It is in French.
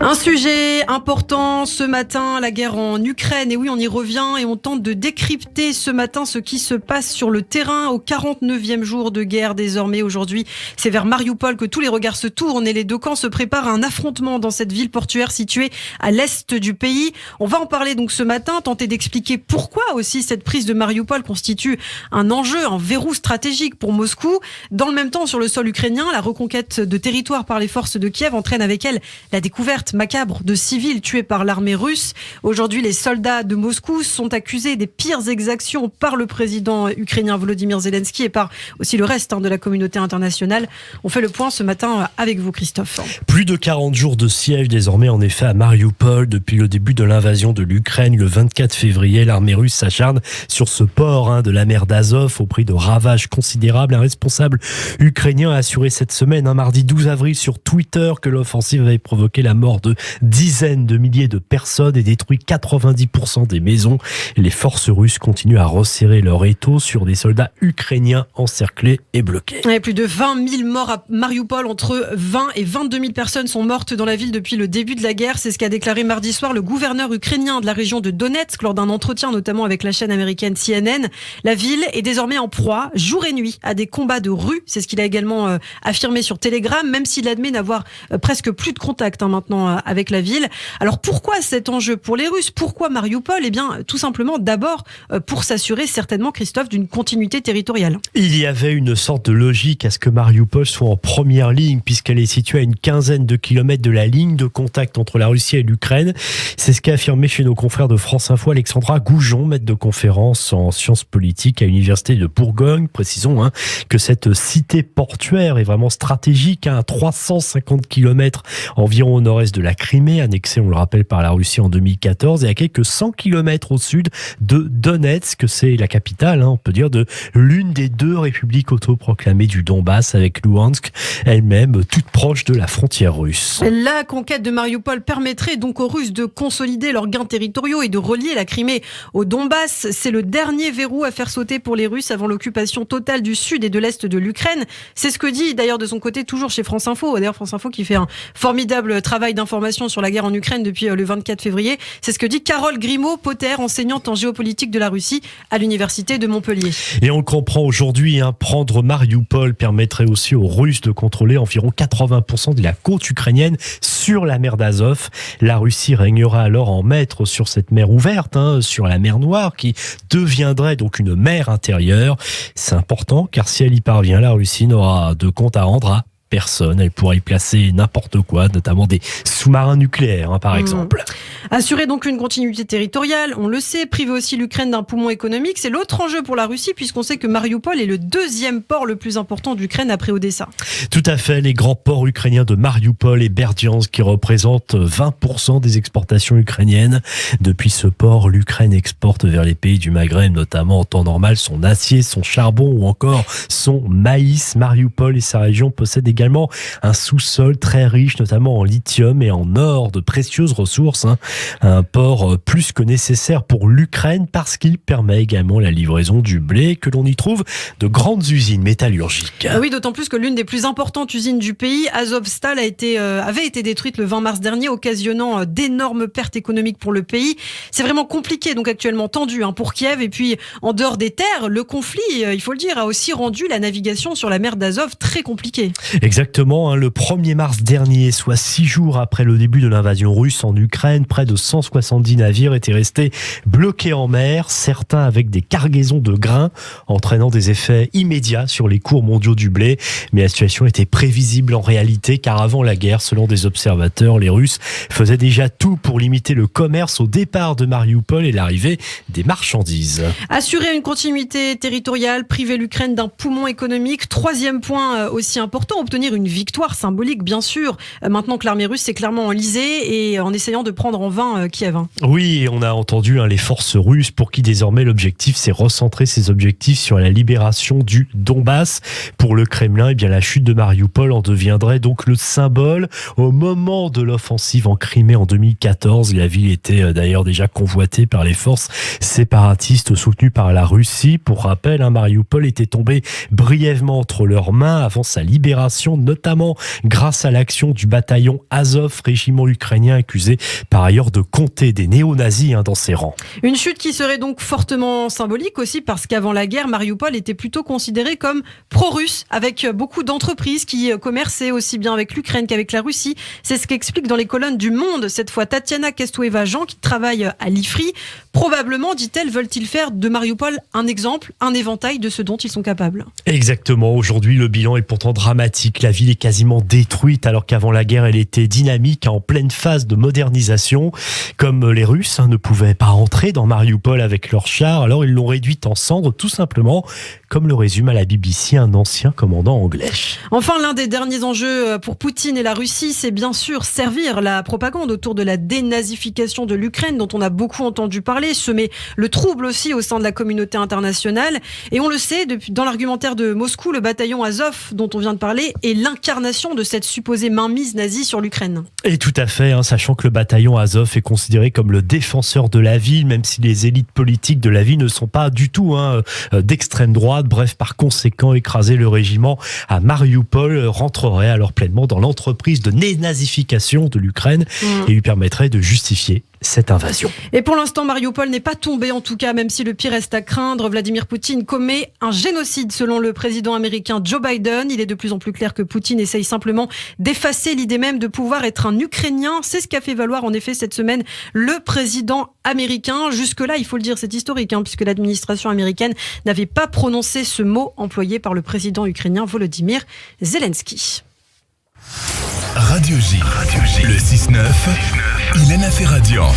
Un sujet important ce matin, la guerre en Ukraine. Et oui, on y revient et on tente de décrypter ce matin ce qui se passe sur le terrain au 49e jour de guerre désormais. Aujourd'hui, c'est vers Mariupol que tous les regards se tournent et les deux camps se préparent à un affrontement dans cette ville portuaire située à l'est du pays. On va en parler donc ce matin, tenter d'expliquer pourquoi aussi cette prise de Mariupol constitue un enjeu, un verrou stratégique pour Moscou. Dans le même temps, sur le sol ukrainien, la reconquête de territoire par les forces de Kiev entraîne avec elle la découverte macabre de civils tués par l'armée russe. Aujourd'hui, les soldats de Moscou sont accusés des pires exactions par le président ukrainien Volodymyr Zelensky et par aussi le reste de la communauté internationale. On fait le point ce matin avec vous, Christophe. Plus de 40 jours de siège désormais en effet à Mariupol. Depuis le début de l'invasion de l'Ukraine, le 24 février, l'armée russe s'acharne sur ce port de la mer d'Azov au prix de ravages considérables. Un responsable ukrainien a assuré cette semaine, mardi 12 avril, sur Twitter que l'offensive avait provoqué la mort de dizaines de milliers de personnes et détruit 90% des maisons. Les forces russes continuent à resserrer leur étau sur des soldats ukrainiens encerclés et bloqués. Et plus de 20 000 morts à Mariupol. Entre 20 et 22 000 personnes sont mortes dans la ville depuis le début de la guerre. C'est ce qu'a déclaré mardi soir le gouverneur ukrainien de la région de Donetsk lors d'un entretien notamment avec la chaîne américaine CNN. La ville est désormais en proie jour et nuit à des combats de rue. C'est ce qu'il a également affirmé sur Telegram, même s'il admet n'avoir presque plus de contact maintenant avec la ville. Alors pourquoi cet enjeu pour les Russes ? Pourquoi Mariupol ? Eh bien, tout simplement d'abord pour s'assurer certainement, Christophe, d'une continuité territoriale. Il y avait une sorte de logique à ce que Mariupol soit en première ligne puisqu'elle est située à une quinzaine de kilomètres de la ligne de contact entre la Russie et l'Ukraine. C'est ce qu'a affirmé chez nos confrères de France Info Alexandra Goujon, maître de conférence en sciences politiques à l'université de Bourgogne. Précisons que cette cité portuaire est vraiment stratégique, à 350 kilomètres environ au nord-est de la Crimée, annexée, on le rappelle, par la Russie en 2014, et à quelques 100 kilomètres au sud de Donetsk, c'est la capitale, on peut dire, de l'une des deux républiques autoproclamées du Donbass, avec Louhansk, elle-même toute proche de la frontière russe. La conquête de Mariupol permettrait donc aux Russes de consolider leurs gains territoriaux et de relier la Crimée au Donbass. C'est le dernier verrou à faire sauter pour les Russes avant l'occupation totale du sud et de l'est de l'Ukraine. C'est ce que dit d'ailleurs de son côté toujours chez France Info. D'ailleurs France Info qui fait un formidable travail d'information sur la guerre en Ukraine depuis le 24 février. C'est ce que dit Carole Grimaud-Potter, enseignante en géopolitique de la Russie à l'université de Montpellier. Et on le comprend aujourd'hui, prendre Mariupol permettrait aussi aux Russes de contrôler environ 80% de la côte ukrainienne sur la mer d'Azov. La Russie régnera alors en maître sur cette mer ouverte, sur la mer Noire, qui deviendrait donc une mer intérieure. C'est important car si elle y parvient, la Russie n'aura de compte à rendre à personne. Elle pourrait y placer n'importe quoi, notamment des sous-marins nucléaires, par exemple. Assurer donc une continuité territoriale, on le sait, priver aussi l'Ukraine d'un poumon économique, c'est l'autre enjeu pour la Russie, puisqu'on sait que Mariupol est le deuxième port le plus important d'Ukraine après Odessa. Tout à fait, les grands ports ukrainiens de Mariupol et Berdyansk qui représentent 20% des exportations ukrainiennes. Depuis ce port, l'Ukraine exporte vers les pays du Maghreb, notamment en temps normal, son acier, son charbon ou encore son maïs. Mariupol et sa région possèdent également un sous-sol très riche, notamment en lithium et en or, de précieuses ressources. Un port plus que nécessaire pour l'Ukraine parce qu'il permet également la livraison du blé, que l'on y trouve de grandes usines métallurgiques. Oui, d'autant plus que l'une des plus importantes usines du pays, Azovstal, avait été détruite le 20 mars dernier, occasionnant d'énormes pertes économiques pour le pays. C'est vraiment compliqué, donc actuellement tendu pour Kiev. Et puis, en dehors des terres, le conflit, il faut le dire, a aussi rendu la navigation sur la mer d'Azov très compliquée. Exactement, le 1er mars dernier, soit 6 jours après le début de l'invasion russe en Ukraine, près de 170 navires étaient restés bloqués en mer, certains avec des cargaisons de grains, entraînant des effets immédiats sur les cours mondiaux du blé. Mais la situation était prévisible en réalité, car avant la guerre, selon des observateurs, les Russes faisaient déjà tout pour limiter le commerce au départ de Mariupol et l'arrivée des marchandises. Assurer une continuité territoriale, priver l'Ukraine d'un poumon économique. Troisième point aussi important, obtenir une victoire symbolique, bien sûr, maintenant que l'armée russe s'est clairement enlisée et en essayant de prendre en vain, Kiev. Oui, et on a entendu les forces russes pour qui désormais l'objectif c'est recentrer ses objectifs sur la libération du Donbass. Pour le Kremlin, eh bien la chute de Mariupol en deviendrait donc le symbole. Au moment de l'offensive en Crimée en 2014, la ville était d'ailleurs déjà convoitée par les forces séparatistes soutenues par la Russie. Pour rappel, Mariupol était tombé brièvement entre leurs mains avant sa libération, notamment grâce à l'action du bataillon Azov, régiment ukrainien accusé par ailleurs de compter des néo-nazis dans ses rangs. Une chute qui serait donc fortement symbolique aussi parce qu'avant la guerre, Mariupol était plutôt considéré comme pro-russe, avec beaucoup d'entreprises qui commerçaient aussi bien avec l'Ukraine qu'avec la Russie. C'est ce qu'explique dans les colonnes du Monde cette fois Tatiana Kestoeva-Jean qui travaille à l'IFRI. Probablement, dit-elle, veulent-ils faire de Mariupol un exemple, un éventail de ce dont ils sont capables. Exactement. Aujourd'hui, le bilan est pourtant dramatique. La ville est quasiment détruite alors qu'avant la guerre, elle était dynamique, en pleine phase de modernisation. Comme les Russes ne pouvaient pas entrer dans Mariupol avec leurs chars, alors ils l'ont réduite en cendres, tout simplement, comme le résume à la BBC un ancien commandant anglais. Enfin, l'un des derniers enjeux pour Poutine et la Russie, c'est bien sûr servir la propagande autour de la dénazification de l'Ukraine, dont on a beaucoup entendu parler, semer le trouble aussi au sein de la communauté internationale. Et on le sait, dans l'argumentaire de Moscou, le bataillon Azov, dont on vient de parler, est l'incarnation de cette supposée mainmise nazie sur l'Ukraine. Et tout à fait, sachant que le bataillon Azov est considéré comme le défenseur de la ville, même si les élites politiques de la ville ne sont pas du tout d'extrême droite. Bref, par conséquent, écraser le régiment à Mariupol rentrerait alors pleinement dans l'entreprise de dénazification de l'Ukraine et lui permettrait de justifier cette invasion. Et pour l'instant, Mariupol n'est pas tombé, en tout cas, même si le pire reste à craindre. Vladimir Poutine commet un génocide, selon le président américain Joe Biden. Il est de plus en plus clair que Poutine essaye simplement d'effacer l'idée même de pouvoir être un Ukrainien. C'est ce qu'a fait valoir, en effet, cette semaine, le président américain. Jusque-là, il faut le dire, c'est historique, puisque l'administration américaine n'avait pas prononcé ce mot employé par le président ukrainien Volodymyr Zelensky. Radio J, le 6-9, Ilana Ferradian.